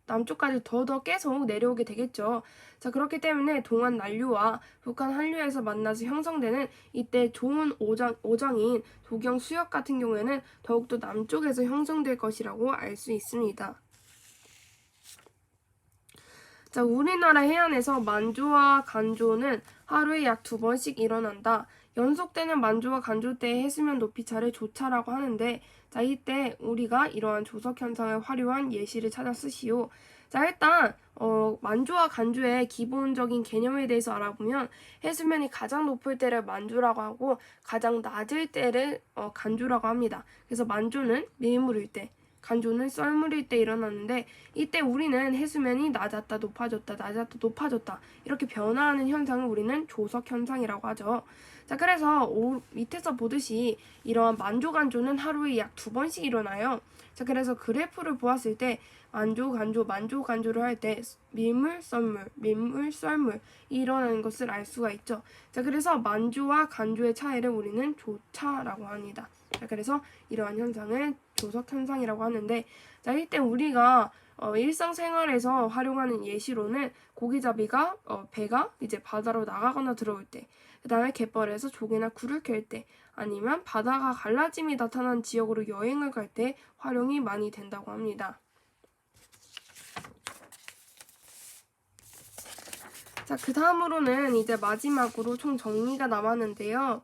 남쪽까지 더 계속 내려오게 되겠죠. 자, 그렇기 때문에 동안 난류와 북한 한류에서 만나서 형성되는 이때 좋은 오장인 도경 수역 같은 경우에는 더욱더 남쪽에서 형성될 것이라고 알 수 있습니다. 자, 우리나라 해안에서 만조와 간조는 하루에 약 2번씩 일어난다. 연속되는 만조와 간조 때의 해수면 높이 차를 조차라고 하는데, 자, 이때 우리가 이러한 조석 현상을 활용한 예시를 찾아 쓰시오. 자, 일단 만조와 간조의 기본적인 개념에 대해서 알아보면 해수면이 가장 높을 때를 만조라고 하고 가장 낮을 때를 간조라고 합니다. 그래서 만조는 밀물일 때, 간조는 썰물일 때 일어나는데, 이때 우리는 해수면이 낮았다 높아졌다 낮았다 높아졌다 이렇게 변화하는 현상을 우리는 조석 현상이라고 하죠. 자, 그래서 밑에서 보듯이 이러한 만조 간조는 하루에 약 2번씩 일어나요. 자, 그래서 그래프를 보았을 때 만조 간조를 할 때 밀물 썰물 일어나는 것을 알 수가 있죠. 자, 그래서 만조와 간조의 차이를 우리는 조차라고 합니다. 자, 그래서 이러한 현상을 조석 현상이라고 하는데, 자, 이때 우리가 일상생활에서 활용하는 예시로는 고기잡이가 배가 이제 바다로 나가거나 들어올 때, 그 다음에 갯벌에서 조개나 굴을 캘 때, 아니면 바다가 갈라짐이 나타난 지역으로 여행을 갈 때 활용이 많이 된다고 합니다. 자, 그 다음으로는 이제 마지막으로 총 정리가 남았는데요.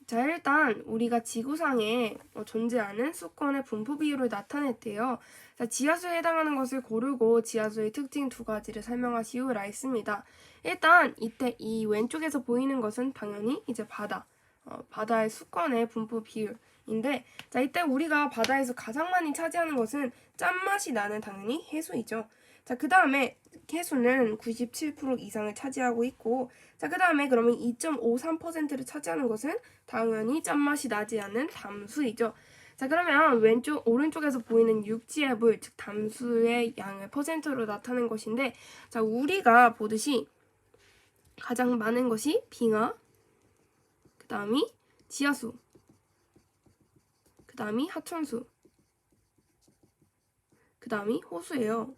자, 일단 우리가 지구상에 존재하는 수권의 분포 비율을 나타냈대요. 자, 지하수에 해당하는 것을 고르고 지하수의 특징 2가지를 설명하시오라 했습니다. 일단 이때 이 왼쪽에서 보이는 것은 당연히 이제 바다의 수권의 분포 비율인데, 자, 이때 우리가 바다에서 가장 많이 차지하는 것은 짠맛이 나는 당연히 해수이죠. 자, 그 다음에 해수는 97% 이상을 차지하고 있고, 자, 그 다음에 그러면 2.53%를 차지하는 것은 당연히 짠맛이 나지 않는 담수이죠. 자, 그러면 오른쪽에서 보이는 육지의 물, 즉 담수의 양을 퍼센트로 나타낸 것인데, 자, 우리가 보듯이 가장 많은 것이 빙하, 그 다음이 지하수, 그 다음이 하천수, 그 다음이 호수예요.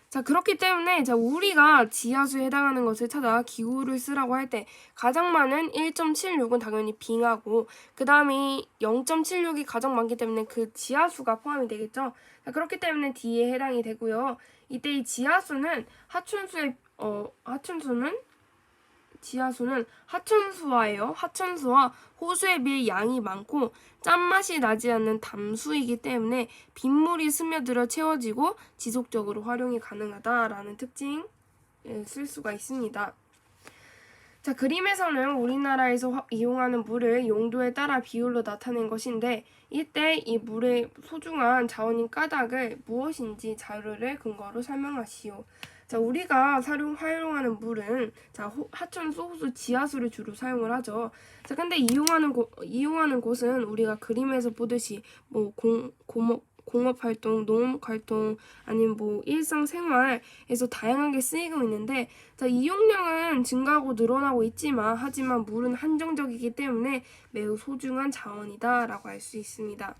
자, 그렇기 때문에 우리가 지하수에 해당하는 것을 찾아 기호를 쓰라고 할 때 가장 많은 1.76은 당연히 빙하고, 그 다음이 0.76이 가장 많기 때문에 그 지하수가 포함이 되겠죠. 자, 그렇기 때문에 D에 해당이 되고요. 이때 이 지하수는 하천수와 호수에 비해 양이 많고 짠맛이 나지 않는 담수이기 때문에 빗물이 스며들어 채워지고 지속적으로 활용이 가능하다라는 특징을 쓸 수가 있습니다. 자, 그림에서는 우리나라에서 이용하는 물을 용도에 따라 비율로 나타낸 것인데 이때 이 물의 소중한 자원인 까닭을 무엇인지 자료를 근거로 설명하시오. 자, 우리가 활용하는 물은 하천수, 호수, 지하수를 주로 사용을 하죠. 자, 근데 이용하는 곳은 우리가 그림에서 보듯이 뭐 공업 활동, 농업 활동, 아니면 뭐 일상생활에서 다양하게 쓰이고 있는데, 자, 이용량은 증가하고 늘어나고 있지만, 하지만 물은 한정적이기 때문에 매우 소중한 자원이다라고 할 수 있습니다.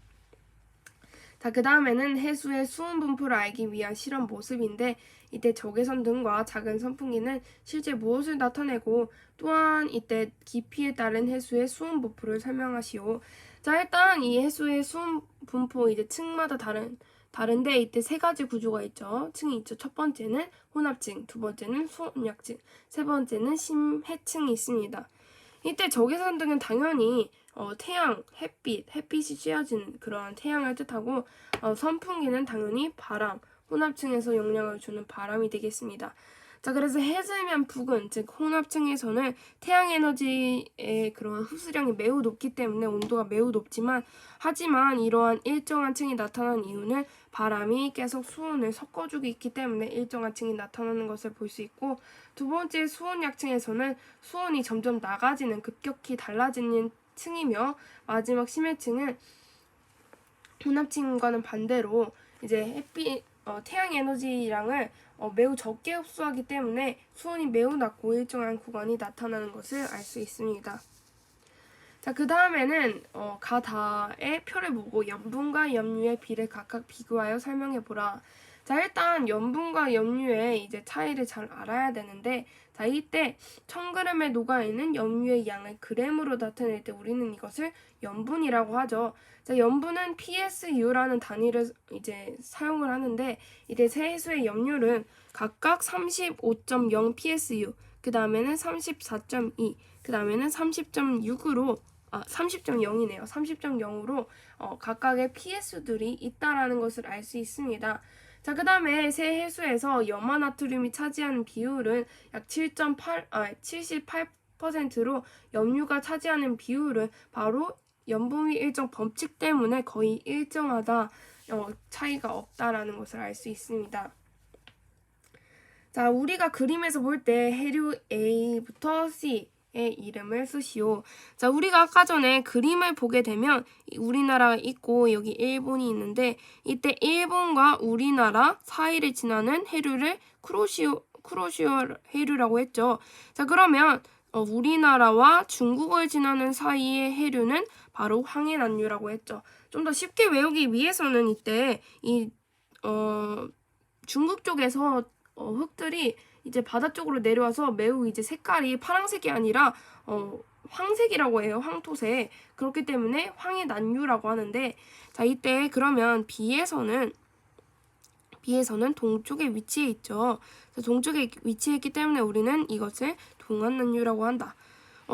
자, 그 다음에는 해수의 수온 분포를 알기 위한 실험 모습인데, 이때 적외선 등과 작은 선풍기는 실제 무엇을 나타내고, 또한 이때 깊이에 따른 해수의 수온 분포를 설명하시오. 자, 일단 이 해수의 수온 분포 이제 층마다 다른데 이때 세 가지 구조가 있죠. 층이 있죠. 첫 번째는 혼합층, 두 번째는 수온약층, 세 번째는 심해층이 있습니다. 이때 적외선 등은 당연히 태양, 햇빛이 쬐어지는 그러한 태양을 뜻하고, 선풍기는 당연히 바람, 혼합층에서 영향을 주는 바람이 되겠습니다. 자, 그래서 해수면 부근, 즉 혼합층에서는 태양 에너지의 그런 흡수량이 매우 높기 때문에 온도가 매우 높지만, 하지만 이러한 일정한 층이 나타난 이유는 바람이 계속 수온을 섞어주고 있기 때문에 일정한 층이 나타나는 것을 볼 수 있고, 두 번째 수온약층에서는 수온이 점점 낮아지는 급격히 달라지는 층이며, 마지막 심해층은 혼합층과는 반대로 이제 태양 에너지량을 매우 적게 흡수하기 때문에 수온이 매우 낮고 일정한 구간이 나타나는 것을 알 수 있습니다. 자, 그 다음에는 가다의 표를 보고 염분과 염류의 비를 각각 비교하여 설명해보라. 자, 일단 염분과 염류의 이제 차이를 잘 알아야 되는데, 자, 이때 1000g에 녹아있는 염류의 양을 g으로 나타낼 때 우리는 이것을 염분이라고 하죠. 자, 염분은 PSU라는 단위를 이제 사용을 하는데, 이때 세 해수의 염류는 각각 35.0 PSU, 그 다음에는 34.2, 그 다음에는 30.6으로 30.0이네요. 30.0으로 각각의 PS들이 있다라는 것을 알 수 있습니다. 자, 그 다음에 새 해수에서 염화나트륨이 차지하는 비율은 약 78%로 염류가 차지하는 비율은 바로 염분의 일정 법칙 때문에 거의 일정하다, 차이가 없다라는 것을 알 수 있습니다. 자, 우리가 그림에서 볼 때 해류 A부터 C 의 이름을 쓰시오. 자, 우리가 아까 전에 그림을 보게 되면 우리나라가 있고 여기 일본이 있는데, 이때 일본과 우리나라 사이를 지나는 해류를 쿠로시오 해류라고 했죠. 자, 그러면 우리나라와 중국을 지나는 사이의 해류는 바로 황해난류라고 했죠. 좀 더 쉽게 외우기 위해서는 이때 중국 쪽에서 흙들이 이제 바다 쪽으로 내려와서 매우 이제 색깔이 파란색이 아니라 황색이라고 해요. 황토색. 그렇기 때문에 황해난류라고 하는데, 자, 이때 그러면 B에서는 동쪽에 위치해 있죠. 동쪽에 위치했기 때문에 우리는 이것을 동안난류라고 한다.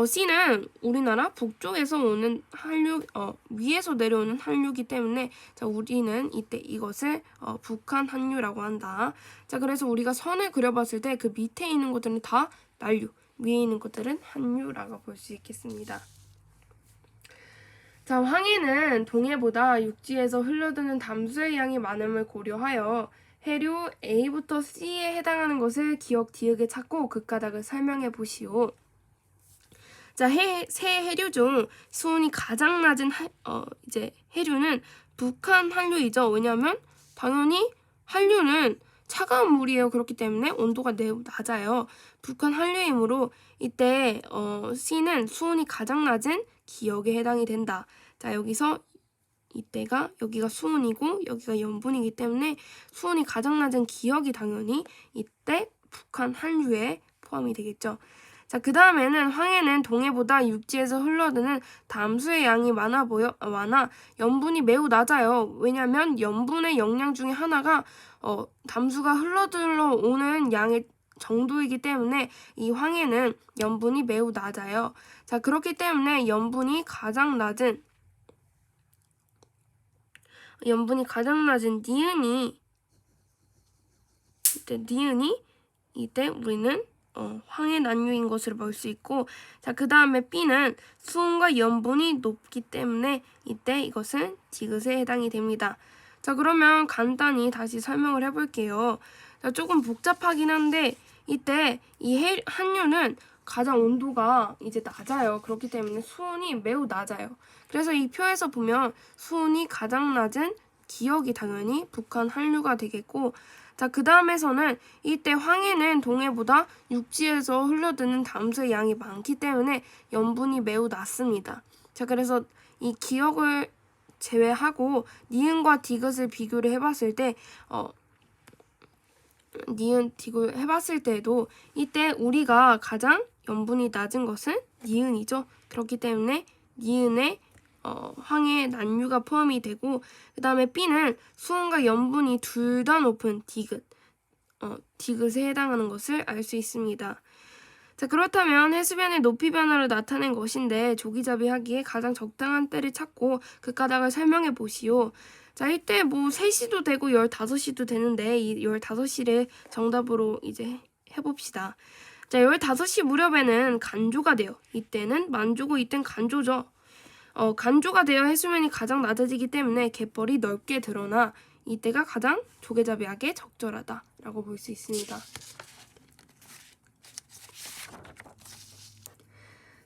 C는 우리나라 북쪽에서 오는 한류, 위에서 내려오는 한류이기 때문에, 자, 우리는 이때 이것을 북한 한류라고 한다. 자, 그래서 우리가 선을 그려봤을 때 그 밑에 있는 것들은 다 난류, 위에 있는 것들은 한류라고 볼 수 있겠습니다. 자, 황해는 동해보다 육지에서 흘러드는 담수의 양이 많음을 고려하여 해류 A부터 C에 해당하는 것을 기억 디귿에 찾고 그 까닭을 설명해 보시오. 자, 새 해류 중 수온이 가장 낮은 이제 해류는 북한 한류이죠. 왜냐하면 당연히 한류는 차가운 물이에요. 그렇기 때문에 온도가 매우 낮아요. 북한 한류이므로 이때 C는 수온이 가장 낮은 기역에 해당이 된다. 자, 여기서 여기가 수온이고 여기가 염분이기 때문에 수온이 가장 낮은 기역이 당연히 이때 북한 한류에 포함이 되겠죠. 자, 그 다음에는 황해는 동해보다 육지에서 흘러드는 담수의 양이 많아 염분이 매우 낮아요. 왜냐하면 염분의 영양 중에 하나가 담수가 흘러들어 오는 양의 정도이기 때문에 이 황해는 염분이 매우 낮아요. 자, 그렇기 때문에 염분이 가장 낮은 니은이 이때 우리는 황해 난류인 것을 볼 수 있고, 자, 그 다음에 B는 수온과 염분이 높기 때문에 이때 이것은 디귿에 해당이 됩니다. 자, 그러면 간단히 다시 설명을 해볼게요. 자, 조금 복잡하긴 한데 이때 이 한류는 가장 온도가 이제 낮아요. 그렇기 때문에 수온이 매우 낮아요. 그래서 이 표에서 보면 수온이 가장 낮은 기역이 당연히 북한 한류가 되겠고, 자, 그 다음에서는 이때 황해는 동해보다 육지에서 흘러드는 담수의 양이 많기 때문에 염분이 매우 낮습니다. 자, 그래서 이 기역을 제외하고 니은과 디귿을 비교를 해봤을 때 니은 디귿 해봤을 때도 이때 우리가 가장 염분이 낮은 것은 니은이죠. 그렇기 때문에 니은에 황해 난류가 포함이 되고, 그 다음에 B는 수온과 염분이 둘 다 높은 디귿에 해당하는 것을 알 수 있습니다. 자, 그렇다면 해수면의 높이 변화를 나타낸 것인데 조기잡이 하기에 가장 적당한 때를 찾고 그 까닭을 설명해 보시오. 자, 이때 뭐 3시도 되고 15시도 되는데 이 15시를 정답으로 이제 해봅시다. 자, 15시 무렵에는 간조가 돼요. 이때는 만조고 이때는 간조죠. 간조가 되어 해수면이 가장 낮아지기 때문에 갯벌이 넓게 드러나 이때가 가장 조개잡이하기에 적절하다라고 볼 수 있습니다.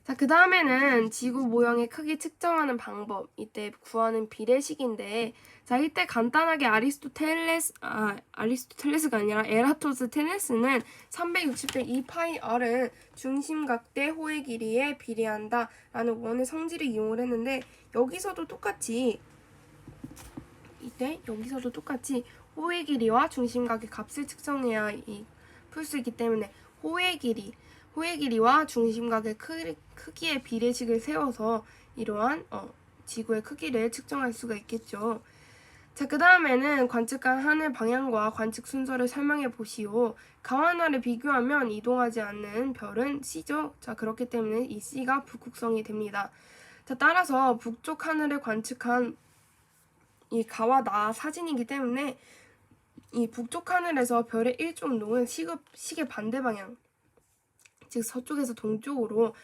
자, 그 다음에는 지구 모형의 크기 측정하는 방법, 이때 구하는 비례식인데, 자, 이때 간단하게 아리스토텔레스가 아니라 에라토스테네스는 360대 2파이 r을 중심각 대 호의 길이에 비례한다 라는 원의 성질을 이용을 했는데, 여기서도 똑같이 호의 길이와 중심각의 값을 측정해야 풀 수 있기 때문에 호의 길이와 중심각의 크기의 비례식을 세워서 이러한 지구의 크기를 측정할 수가 있겠죠. 자, 그 다음에는 관측한 하늘 방향과 관측 순서를 설명해 보시오. 가와나를 비교하면 이동하지 않는 별은 C죠. 자, 그렇기 때문에 이 C가 북극성이 됩니다. 자, 따라서 북쪽 하늘을 관측한 이 가와 나 사진이기 때문에 이 북쪽 하늘에서 별의 일조 운동은 시계 반대 방향, 즉 서쪽에서 동쪽으로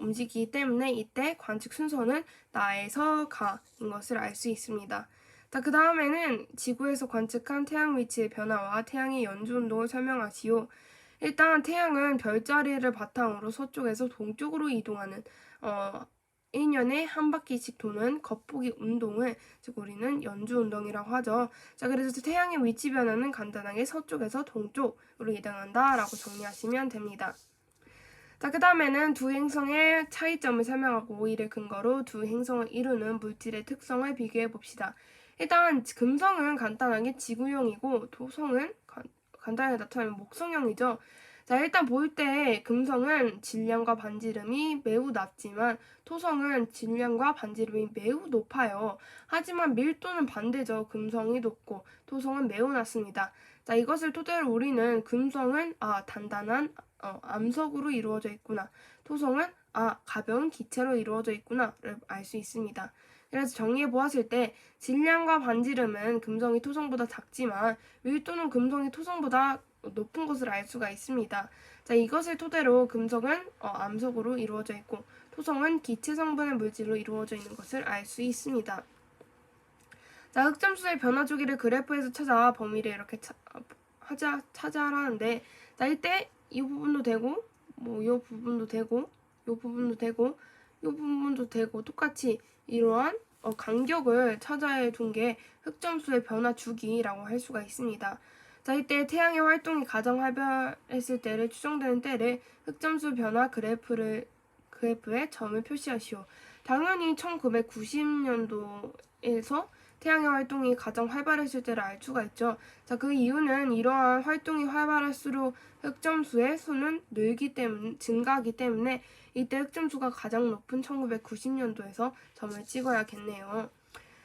움직이기 때문에 이때 관측 순서는 나에서 가인 것을 알 수 있습니다. 자, 그 다음에는 지구에서 관측한 태양 위치의 변화와 태양의 연주 운동을 설명하시오. 일단 태양은 별자리를 바탕으로 서쪽에서 동쪽으로 이동하는 1년에 한 바퀴씩 도는 겉보기 운동을 즉 우리는 연주 운동이라고 하죠. 자, 그래서 태양의 위치 변화는 간단하게 서쪽에서 동쪽으로 이동한다 라고 정리하시면 됩니다. 자, 그 다음에는 두 행성의 차이점을 설명하고 이를 근거로 두 행성을 이루는 물질의 특성을 비교해 봅시다. 일단 금성은 간단하게 지구형이고 토성은 간단하게 나타나면 목성형이죠. 자, 일단 볼 때 금성은 질량과 반지름이 매우 낮지만 토성은 질량과 반지름이 매우 높아요. 하지만 밀도는 반대죠. 금성이 높고 토성은 매우 낮습니다. 자, 이것을 토대로 우리는 금성은 단단한 암석으로 이루어져 있구나. 토성은 가벼운 기체로 이루어져 있구나를 알 수 있습니다. 그래서 정리해 보았을 때 질량과 반지름은 금성이 토성보다 작지만 밀도는 금성이 토성보다 높은 것을 알 수가 있습니다. 자, 이것을 토대로 금성은 암석으로 이루어져 있고 토성은 기체 성분의 물질로 이루어져 있는 것을 알 수 있습니다. 자, 흑점수의 변화 주기를 그래프에서 찾아 범위를 이렇게 찾아라는데, 자, 이때 이 부분도 되고 이 부분도 되고 이 부분도 되고 이 부분도 되고 똑같이 이러한 간격을 찾아야 둔 게 흑점수의 변화 주기라고 할 수가 있습니다. 자, 이때 태양의 활동이 가장 활발했을 때를 추정되는 때를 흑점수 변화 그래프에 점을 표시하시오. 당연히 1990년도에서 태양의 활동이 가장 활발했을 때를 알 수가 있죠. 자, 그 이유는 이러한 활동이 활발할수록 흑점수의 수는 증가하기 때문에 이때 흑점수가 가장 높은 1990년도에서 점을 찍어야겠네요.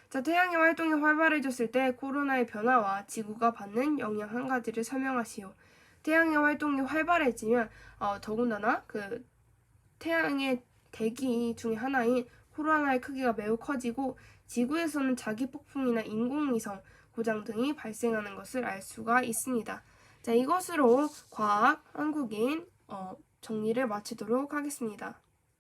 자, 태양의 활동이 활발해졌을 때 코로나의 변화와 지구가 받는 영향 한 가지를 설명하시오. 태양의 활동이 활발해지면 더군다나 그 태양의 대기 중에 하나인 코로나의 크기가 매우 커지고 지구에서는 자기폭풍이나 인공위성 고장 등이 발생하는 것을 알 수가 있습니다. 자, 이것으로 과학 한국인 정리를 마치도록 하겠습니다.